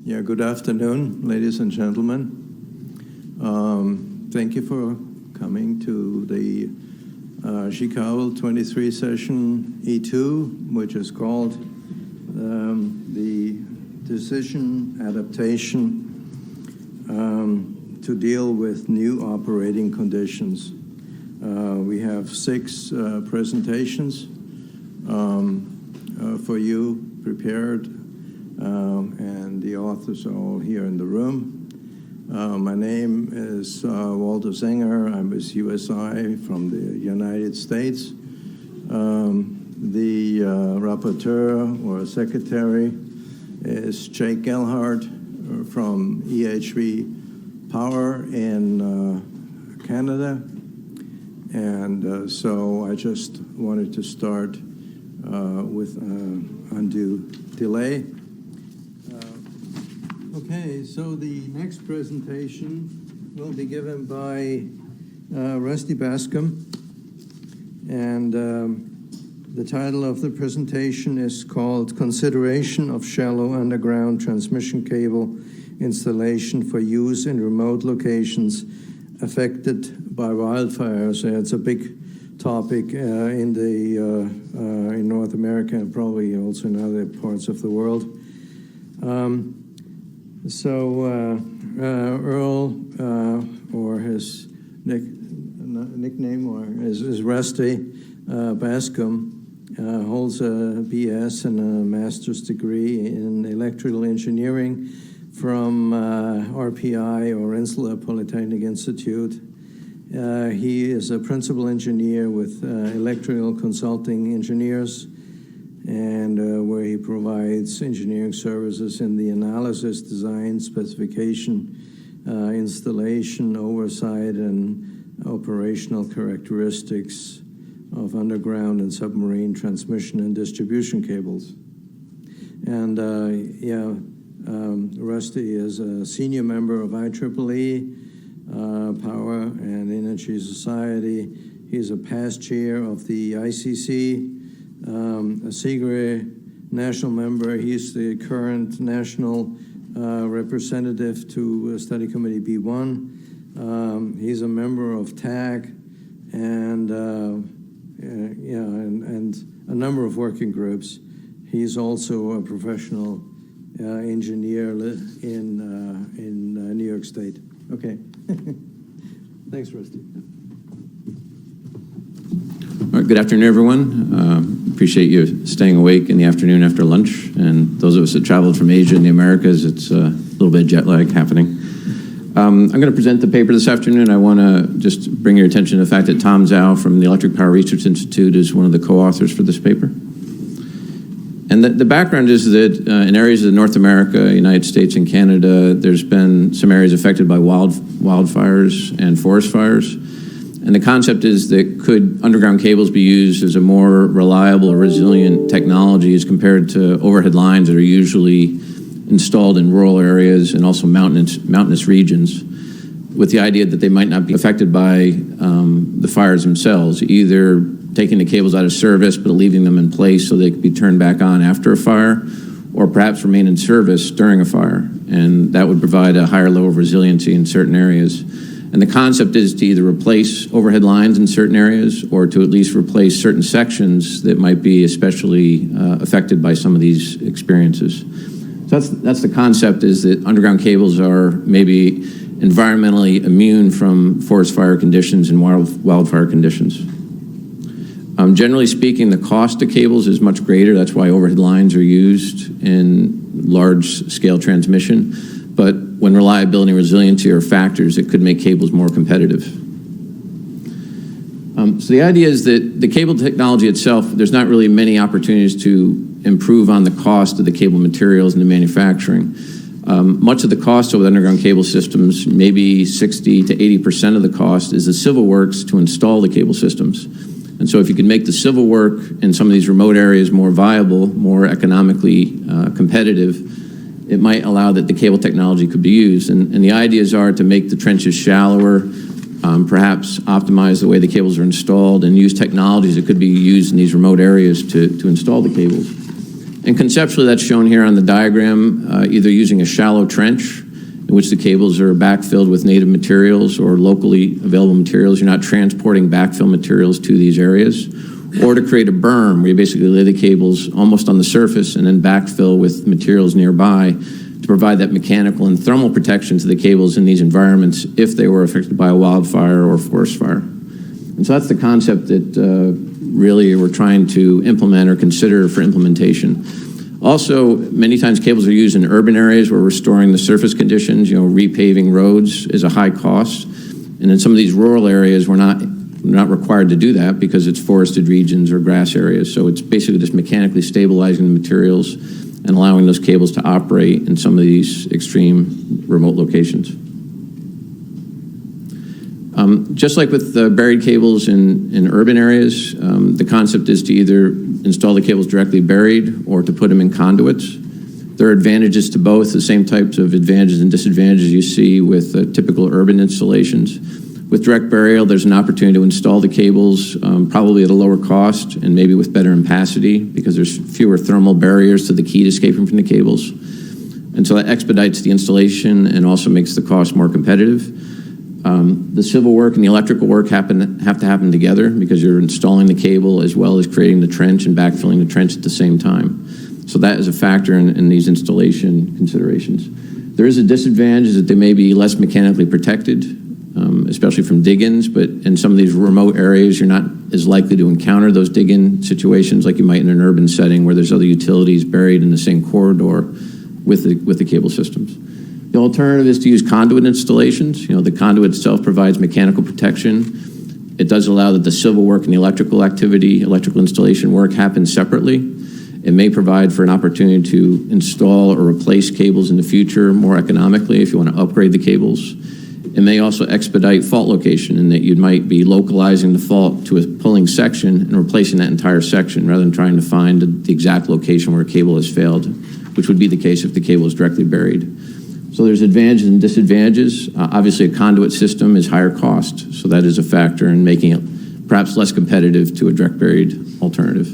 Yeah, good afternoon, ladies and gentlemen. Thank you for coming to the JiCable 23 session E2, which is called the Decision Adaptation to deal with new operating conditions. We have 6 presentations for you prepared, and the authors are all here in the room. My name is Walter Zenger. I'm with USI from the United States. The rapporteur or secretary is Jake Gelhardt from EHV Power in Canada. And so I just wanted to start with undue delay. Okay, so the next presentation will be given by Rusty Bascom, and the title of the presentation is called Consideration of Shallow Underground Transmission Cable Installation for Use in Remote Locations Affected by Wildfires. It's a big topic in North America and probably also in other parts of the world. Earl, or his nickname, or is Rusty Bascom, holds a BS and a master's degree in electrical engineering from RPI, or Rensselaer Polytechnic Institute. He is a principal engineer with Electrical Consulting Engineers, and where he provides engineering services in the analysis, design, specification, installation, oversight, and operational characteristics of underground and submarine transmission and distribution cables. And Rusty is a senior member of IEEE, Power and Energy Society. He's a past chair of the ICC, a SIGRE national member. He's the current national representative to Study Committee B1. He's a member of TAG and a number of working groups. He's also a professional engineer in New York State. Okay. Thanks, Rusty. All right, good afternoon, everyone. Appreciate you staying awake in the afternoon after lunch. And those of us that traveled from Asia and the Americas, it's a little bit of jet lag happening. I'm going to present the paper this afternoon. I want to just bring your attention to the fact that Tom Zhao from the Electric Power Research Institute is one of the co-authors for this paper. And the background is that in areas of North America, United States, and Canada, there's been some areas affected by wildfires and forest fires. And the concept is that could underground cables be used as a more reliable, resilient technology as compared to overhead lines that are usually installed in rural areas and also mountainous regions, with the idea that they might not be affected by the fires themselves, either taking the cables out of service but leaving them in place so they could be turned back on after a fire, or perhaps remain in service during a fire. And that would provide a higher level of resiliency in certain areas. And the concept is to either replace overhead lines in certain areas or to at least replace certain sections that might be especially affected by some of these experiences. So that's the concept, is that underground cables are maybe environmentally immune from forest fire conditions and wildfire conditions. Generally speaking, the cost of cables is much greater. That's why overhead lines are used in large-scale transmission. But when reliability and resiliency are factors, it could make cables more competitive. So the idea is that the cable technology itself, there's not really many opportunities to improve on the cost of the cable materials and the manufacturing. Much of the cost of underground cable systems, maybe 60 to 80% of the cost, is the civil works to install the cable systems. And so if you could make the civil work in some of these remote areas more viable, more economically competitive, it might allow that the cable technology could be used. And the ideas are to make the trenches shallower, perhaps optimize the way the cables are installed, and use technologies that could be used in these remote areas to install the cables. And conceptually, that's shown here on the diagram, either using a shallow trench, in which the cables are backfilled with native materials or locally available materials. You're not transporting backfill materials to these areas. Or to create a berm, where you basically lay the cables almost on the surface and then backfill with materials nearby to provide that mechanical and thermal protection to the cables in these environments if they were affected by a wildfire or forest fire. And so that's the concept that really we're trying to implement or consider for implementation. Also, many times cables are used in urban areas where restoring the surface conditions, repaving roads is a high cost. And in some of these rural areas, we're not required to do that because it's forested regions or grass areas. So it's basically just mechanically stabilizing the materials and allowing those cables to operate in some of these extreme remote locations. Just like with the buried cables in urban areas, the concept is to either install the cables directly buried or to put them in conduits. There are advantages to both, the same types of advantages and disadvantages you see with typical urban installations. With direct burial, there's an opportunity to install the cables probably at a lower cost and maybe with better ampacity because there's fewer thermal barriers to the heat escaping from the cables. And so that expedites the installation and also makes the cost more competitive. The civil work and the electrical work have to happen together because you're installing the cable as well as creating the trench and backfilling the trench at the same time. So that is a factor in these installation considerations. There is a disadvantage that they may be less mechanically protected, especially from dig-ins, but in some of these remote areas, you're not as likely to encounter those dig-in situations like you might in an urban setting where there's other utilities buried in the same corridor with the cable systems. The alternative is to use conduit installations. The conduit itself provides mechanical protection. It does allow that the civil work and the electrical installation work happen separately. It may provide for an opportunity to install or replace cables in the future more economically if you want to upgrade the cables. It may also expedite fault location in that you might be localizing the fault to a pulling section and replacing that entire section rather than trying to find the exact location where a cable has failed, which would be the case if the cable is directly buried. So there's advantages and disadvantages. Obviously, a conduit system is higher cost, so that is a factor in making it perhaps less competitive to a direct buried alternative.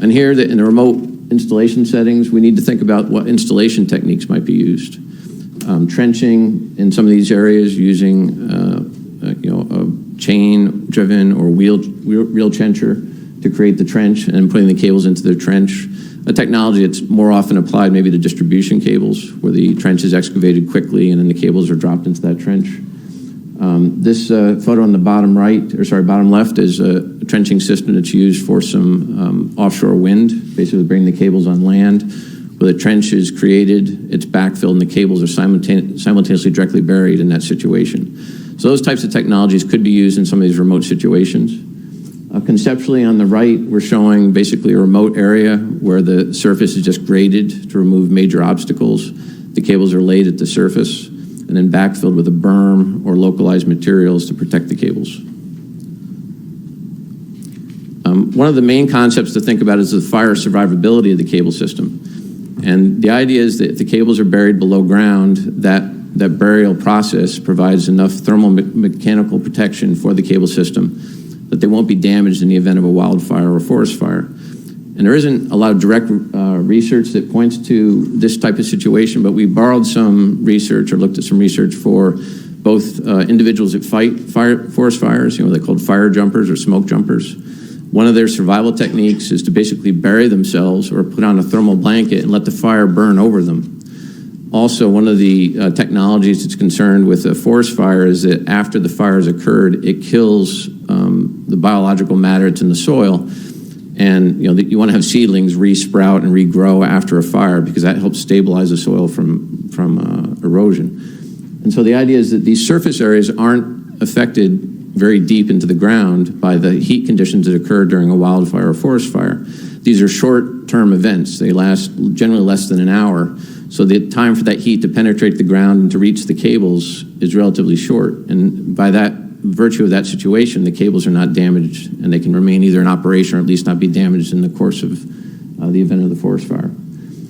And here, in the remote installation settings, we need to think about what installation techniques might be used. Trenching in some of these areas using a chain-driven or wheel trencher to create the trench and putting the cables into the trench. A technology that's more often applied maybe to distribution cables where the trench is excavated quickly and then the cables are dropped into that trench. This photo on the bottom left is a trenching system that's used for some offshore wind, basically bringing the cables on land. Where the trench is created, it's backfilled, and the cables are simultaneously directly buried in that situation. So those types of technologies could be used in some of these remote situations. Conceptually, on the right, we're showing basically a remote area where the surface is just graded to remove major obstacles. The cables are laid at the surface and then backfilled with a berm or localized materials to protect the cables. One of the main concepts to think about is the fire survivability of the cable system. And the idea is that if the cables are buried below ground, that burial process provides enough thermal mechanical protection for the cable system that they won't be damaged in the event of a wildfire or forest fire. And there isn't a lot of direct research that points to this type of situation, but we borrowed some research or looked at some research for both individuals that fight forest fires, they're called fire jumpers or smoke jumpers. One of their survival techniques is to basically bury themselves or put on a thermal blanket and let the fire burn over them. Also, one of the technologies that's concerned with a forest fire is that after the fire has occurred, it kills the biological matter that's in the soil. And you want to have seedlings re-sprout and regrow after a fire because that helps stabilize the soil from erosion. And so the idea is that these surface areas aren't affected very deep into the ground by the heat conditions that occur during a wildfire or forest fire. These are short-term events. They last generally less than an hour. So the time for that heat to penetrate the ground and to reach the cables is relatively short. And by that virtue of that situation, the cables are not damaged and they can remain either in operation or at least not be damaged in the course of the event of the forest fire.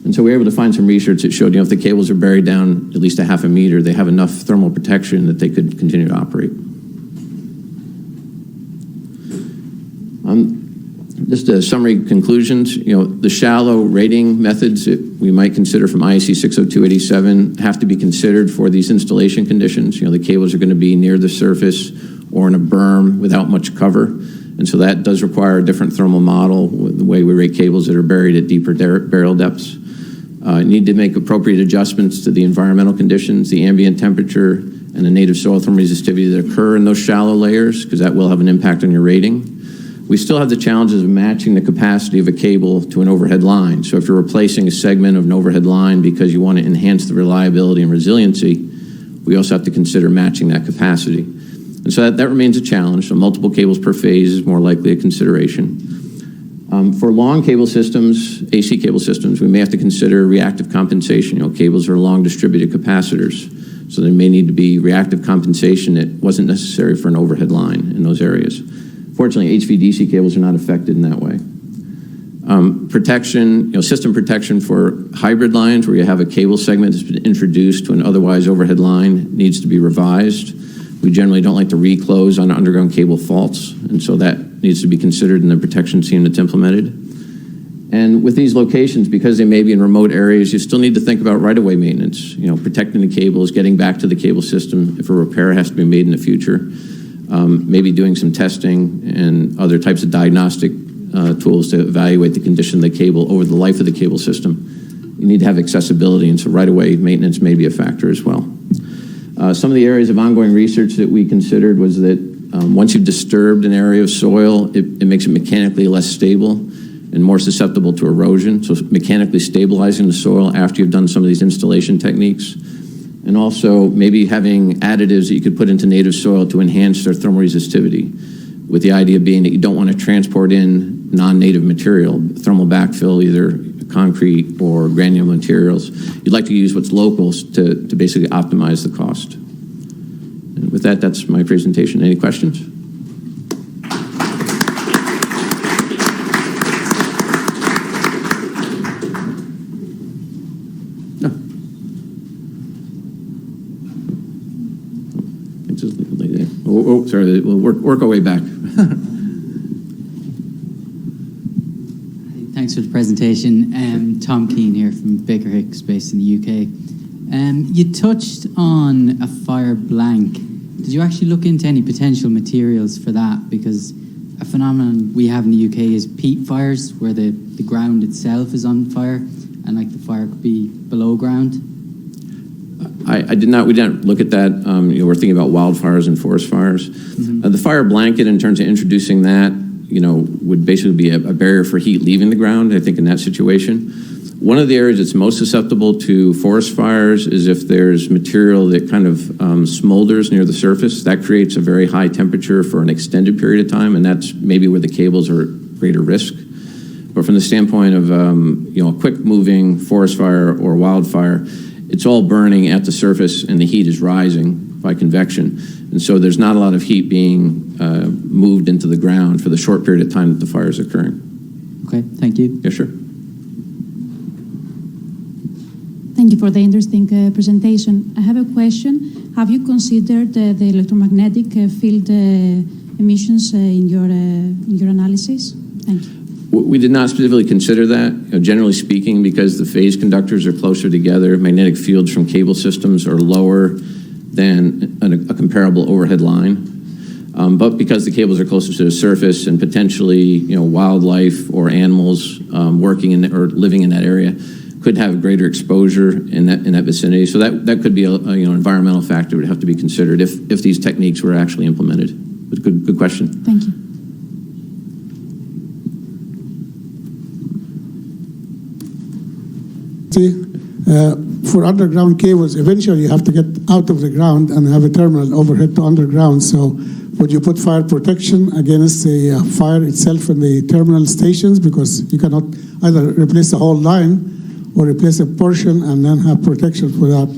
And so we were able to find some research that showed, if the cables are buried down at least a half a meter, they have enough thermal protection that they could continue to operate. Just a summary conclusions. The shallow rating methods that we might consider from IEC 60287 have to be considered for these installation conditions. The cables are going to be near the surface or in a berm without much cover. And so that does require a different thermal model with the way we rate cables that are buried at deeper burial depths. Need to make appropriate adjustments to the environmental conditions, the ambient temperature, and the native soil thermal resistivity that occur in those shallow layers, because that will have an impact on your rating. We still have the challenges of matching the capacity of a cable to an overhead line. So if you're replacing a segment of an overhead line because you want to enhance the reliability and resiliency, we also have to consider matching that capacity. And so that remains a challenge. So multiple cables per phase is more likely a consideration. For long cable systems, AC cable systems, we may have to consider reactive compensation. Cables are long distributed capacitors, so there may need to be reactive compensation that wasn't necessary for an overhead line in those areas. Fortunately, HVDC cables are not affected in that way. Protection, system protection for hybrid lines where you have a cable segment that's been introduced to an otherwise overhead line needs to be revised. We generally don't like to reclose on underground cable faults, and so that needs to be considered in the protection scheme that's implemented. And with these locations, because they may be in remote areas, you still need to think about right-of-way maintenance, protecting the cables, getting back to the cable system if a repair has to be made in the future. Maybe doing some testing and other types of diagnostic tools to evaluate the condition of the cable over the life of the cable system. You need to have accessibility, and so right-of-way maintenance may be a factor as well. Some of the areas of ongoing research that we considered was that once you've disturbed an area of soil, it makes it mechanically less stable and more susceptible to erosion. So mechanically stabilizing the soil after you've done some of these installation techniques. And also maybe having additives that you could put into native soil to enhance their thermal resistivity, with the idea being that you don't want to transport in non-native material, thermal backfill, either concrete or granular materials. You'd like to use what's local to basically optimize the cost. And with that, that's my presentation. Any questions? Oh, sorry, we'll work our way back. Thanks for the presentation. Tom Keane here from Baker Hicks, based in the UK. You touched on a fire blank. Did you actually look into any potential materials for that? Because a phenomenon we have in the UK is peat fires, where the ground itself is on fire, and the fire could be below ground. We didn't look at that. We're thinking about wildfires and forest fires. Mm-hmm. The fire blanket, in terms of introducing that, would basically be a barrier for heat leaving the ground, I think, in that situation. One of the areas that's most susceptible to forest fires is if there's material that kind of smolders near the surface. That creates a very high temperature for an extended period of time, and that's maybe where the cables are at greater risk. But from the standpoint of a quick-moving forest fire or wildfire, it's all burning at the surface and the heat is rising by convection. And so there's not a lot of heat being moved into the ground for the short period of time that the fire is occurring. Okay, thank you. Yeah, sure. Thank you for the interesting presentation. I have a question. Have you considered the electromagnetic field emissions in your analysis? Thank you. We did not specifically consider that. Generally speaking, because the phase conductors are closer together, magnetic fields from cable systems are lower than a comparable overhead line. But because the cables are closer to the surface and potentially, wildlife or animals working in or living in that area could have greater exposure in that vicinity. So that could be an environmental factor would have to be considered if these techniques were actually implemented. But good question. Thank you. For underground cables, eventually you have to get out of the ground and have a terminal overhead to underground. So would you put fire protection against the fire itself in the terminal stations? Because you cannot either replace the whole line or replace a portion and then have protection for that.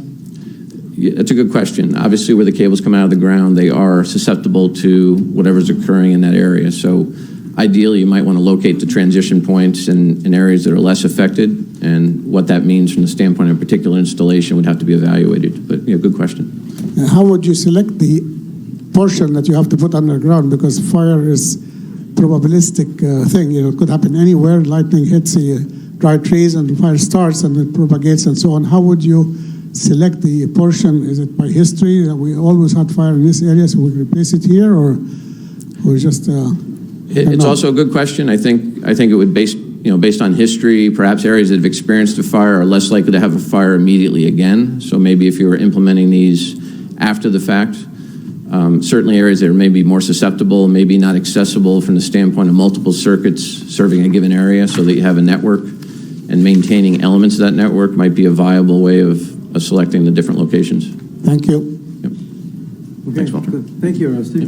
Yeah, that's a good question. Obviously, where the cables come out of the ground, they are susceptible to whatever's occurring in that area. So ideally, you might want to locate the transition points in areas that are less affected, and what that means from the standpoint of a particular installation would have to be evaluated. But good question. How would you select the portion that you have to put underground? Because fire is probabilistic thing. You know, it could happen anywhere. Lightning hits the dry trees and the fire starts and it propagates and so on. How would you select the portion? Is it by history that we always had fire in this area, so we replace it here, or just? It's also a good question. I think it would based on history, perhaps areas that have experienced a fire are less likely to have a fire immediately again. So maybe if you were implementing these after the fact, certainly areas that are maybe more susceptible, maybe not accessible from the standpoint of multiple circuits serving a given area, so that you have a network, and maintaining elements of that network might be a viable way of selecting the different locations. Thank you. Yep. Okay, Thanks, Walter. good. Thank you, Rusty.